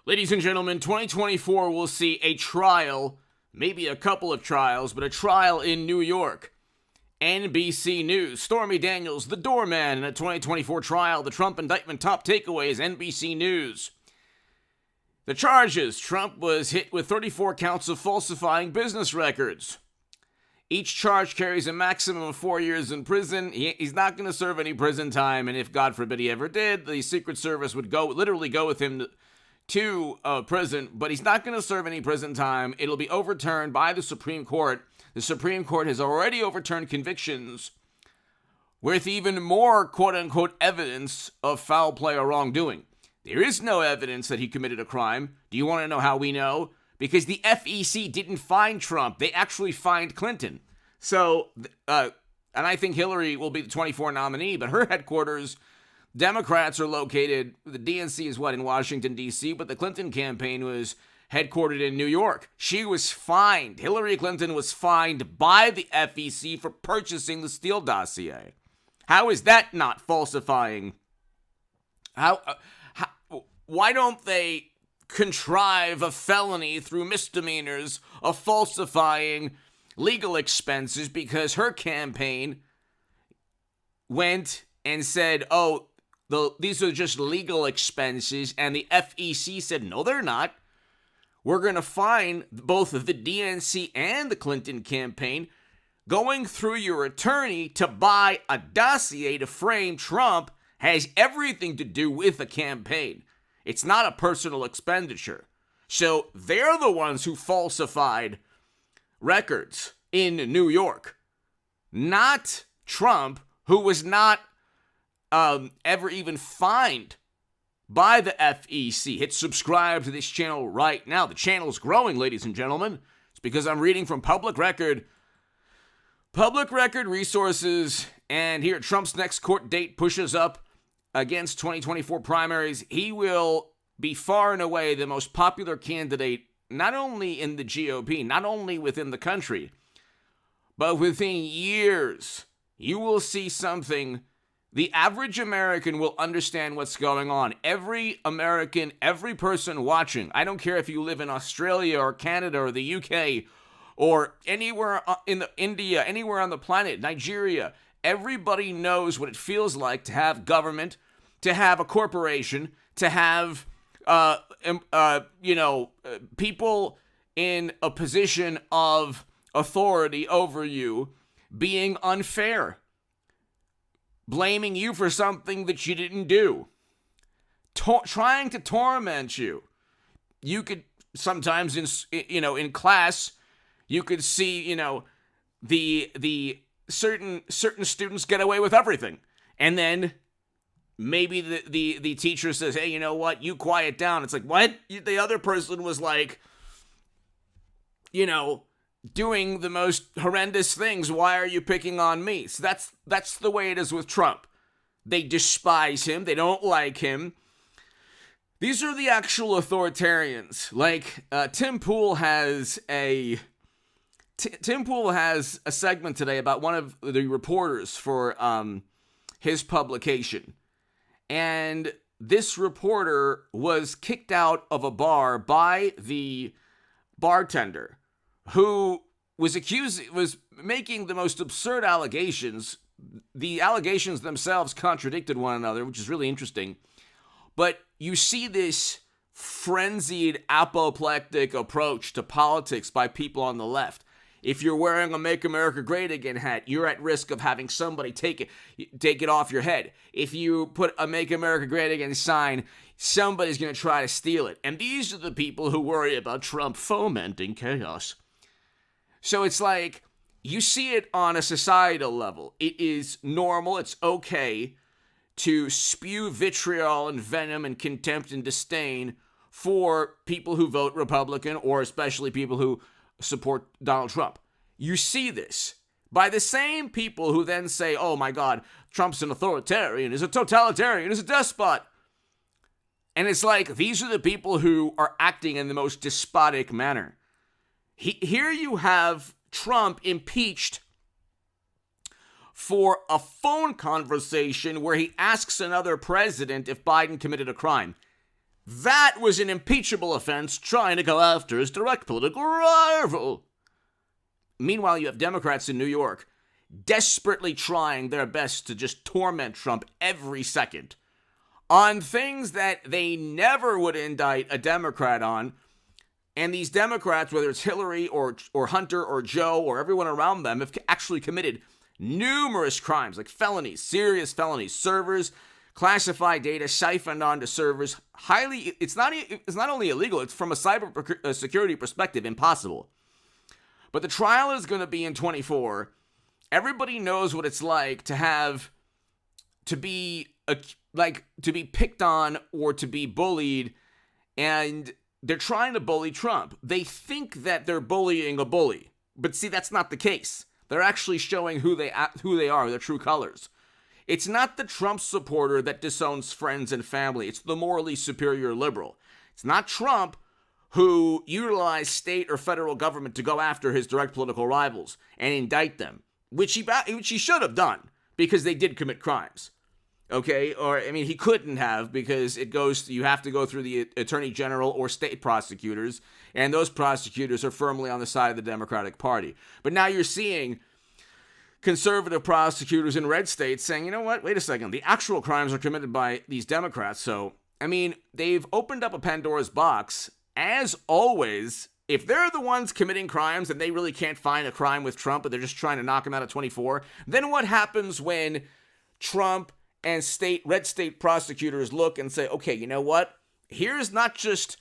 Ladies and gentlemen, 2024 will see a trial, maybe a couple of trials, but a trial in New York. NBC News, Stormy Daniels, the doorman in a 2024 trial. The Trump indictment top takeaways, NBC News. The charges, Trump was hit with 34 counts of falsifying business records. Each charge carries a maximum of 4 years in prison. He's not going to serve any prison time, and if God forbid he ever did, the Secret Service would literally go with him to prison, but he's not going to serve any prison time. It'll be overturned by the Supreme Court. The Supreme Court has already overturned convictions with even more quote-unquote evidence of foul play or wrongdoing. There is no evidence that he committed a crime. Do you want to know how we know? Because the FEC didn't find Trump. They actually fined Clinton. So, and I think Hillary will be the 24 nominee, but her headquarters, Democrats are located, the DNC is in Washington, D.C., but the Clinton campaign was headquartered in New York. She was fined. Hillary Clinton was fined by the FEC for purchasing the Steele dossier. How is that not falsifying? Why don't they contrive a felony through misdemeanors of falsifying legal expenses? Because her campaign went and said, these are just legal expenses, and the FEC said, no, they're not. We're going to fine both the DNC and the Clinton campaign going through your attorney to buy a dossier to frame Trump has everything to do with the campaign. It's not a personal expenditure. So they're the ones who falsified records in New York, not Trump, who was not ever even fined by the FEC. Hit subscribe to this channel right now. The channel's growing, ladies and gentlemen. It's because I'm reading from public record resources, and here Trump's next court date pushes up against 2024 primaries. He will be far and away the most popular candidate, not only in the GOP, not only within the country, but within years. You will see something. The average American will understand what's going on. Every American, every person watching, I don't care if you live in Australia or Canada or the UK or anywhere in India, anywhere on the planet, Nigeria, everybody knows what it feels like to have government, to have a corporation, to have, people in a position of authority over you being unfair, blaming you for something that you didn't do, trying to torment you. You could sometimes in class, you could see, the certain students get away with everything. And then maybe the teacher says, hey, you know what? You quiet down. It's like, what? The other person was like, doing the most horrendous things. Why are you picking on me? So that's the way it is with Trump. They despise him. They don't like him. These are the actual authoritarians. Like Tim Pool has a segment today about one of the reporters for his publication. And this reporter was kicked out of a bar by the bartender, who was making the most absurd allegations. The allegations themselves contradicted one another, which is really interesting. But you see this frenzied, apoplectic approach to politics by people on the left. If you're wearing a Make America Great Again hat, you're at risk of having somebody take it off your head. If you put a Make America Great Again sign, somebody's going to try to steal it. And these are the people who worry about Trump fomenting chaos. So it's like, you see it on a societal level. It is normal, it's okay to spew vitriol and venom and contempt and disdain for people who vote Republican, or especially people who support Donald Trump. You see this by the same people who then say, oh my God, Trump's an authoritarian, he's a totalitarian, he's a despot. And it's like, these are the people who are acting in the most despotic manner. Here you have Trump impeached for a phone conversation where he asks another president if Biden committed a crime. That was an impeachable offense trying to go after his direct political rival. Meanwhile, you have Democrats in New York desperately trying their best to just torment Trump every second on things that they never would indict a Democrat on. And these Democrats, whether it's Hillary or Hunter or Joe or everyone around them, have actually committed numerous crimes, like felonies, serious felonies, servers, classified data siphoned onto servers. It's not only illegal, it's from a cyber security perspective impossible. But the trial is going to be in 24. Everybody knows what it's like to be picked on or to be bullied, and they're trying to bully Trump. They think that they're bullying a bully, but see, that's not the case. They're actually showing who they are, their true colors. It's not the Trump supporter that disowns friends and family. It's the morally superior liberal. It's not Trump who utilized state or federal government to go after his direct political rivals and indict them, which he should have done because they did commit crimes. Okay, or I mean, he couldn't have because you have to go through the attorney general or state prosecutors, and those prosecutors are firmly on the side of the Democratic Party. But now you're seeing conservative prosecutors in red states saying, you know what, wait a second, the actual crimes are committed by these Democrats. So, I mean, they've opened up a Pandora's box. As always, if they're the ones committing crimes and they really can't find a crime with Trump, but they're just trying to knock him out at 24, then what happens when Trump and red state prosecutors look and say, okay, you know what? Here's not just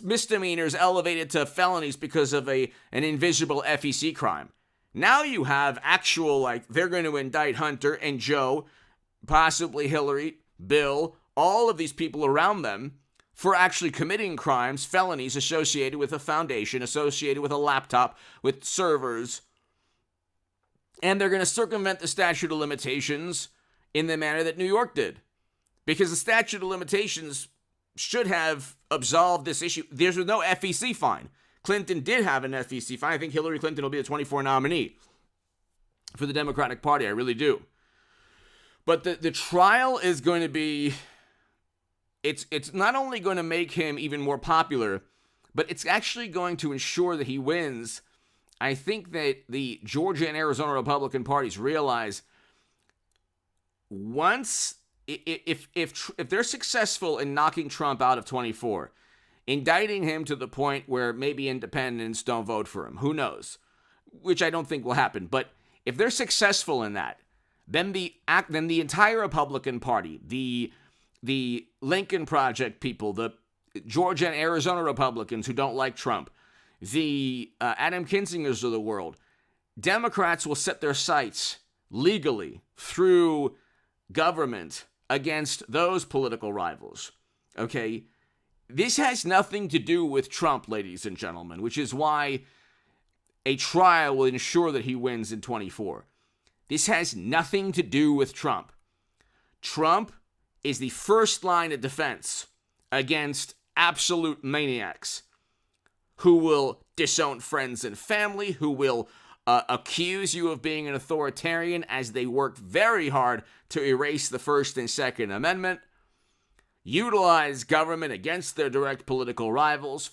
misdemeanors elevated to felonies because of an invisible FEC crime. Now you have actual, they're going to indict Hunter and Joe, possibly Hillary, Bill, all of these people around them for actually committing crimes, felonies associated with a foundation, associated with a laptop, with servers. And they're going to circumvent the statute of limitations in the manner that New York did. Because the statute of limitations should have absolved this issue. There's no FEC fine. Clinton did have an FEC fine. I think Hillary Clinton will be the 24 nominee for the Democratic Party. I really do. But the trial is going to be, it's not only going to make him even more popular, but it's actually going to ensure that he wins. I think that the Georgia and Arizona Republican parties realize if they're successful in knocking Trump out of 24, indicting him to the point where maybe independents don't vote for him, who knows, which I don't think will happen. But if they're successful in that, then the entire Republican Party, the Lincoln Project people, the Georgia and Arizona Republicans who don't like Trump, the Adam Kinzingers of the world, Democrats will set their sights legally through government against those political rivals. Okay? This has nothing to do with Trump, ladies and gentlemen, which is why a trial will ensure that he wins in 24. This has nothing to do with Trump. Trump is the first line of defense against absolute maniacs who will disown friends and family, who will accuse you of being an authoritarian as they work very hard to erase the First and Second Amendment, utilize government against their direct political rivals,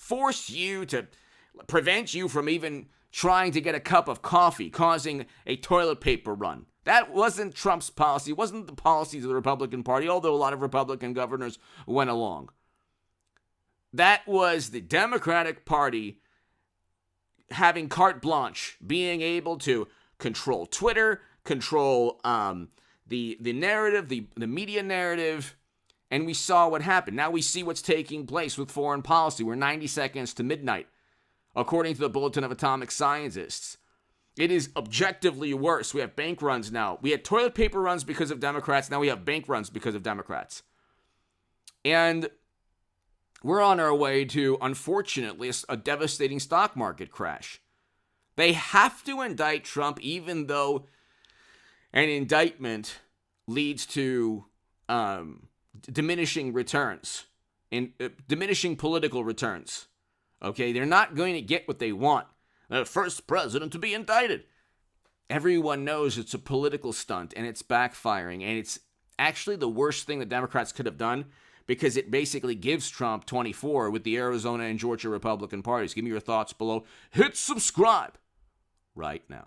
prevent you from even trying to get a cup of coffee, causing a toilet paper run. That wasn't Trump's policy. It wasn't the policies of the Republican Party, although a lot of Republican governors went along. That was the Democratic Party having carte blanche, being able to control Twitter, control the narrative, the media narrative, and we saw what happened. Now we see what's taking place with foreign policy. We're 90 seconds to midnight, according to the Bulletin of Atomic Scientists. It is objectively worse. We have bank runs now. We had toilet paper runs because of Democrats. Now we have bank runs because of Democrats. And we're on our way to, unfortunately, a devastating stock market crash. They have to indict Trump, even though an indictment leads to diminishing returns, diminishing political returns. Okay, they're not going to get what they want. The first president to be indicted. Everyone knows it's a political stunt and it's backfiring, and it's actually the worst thing the Democrats could have done, because it basically gives Trump 24 with the Arizona and Georgia Republican parties. Give me your thoughts below. Hit subscribe right now.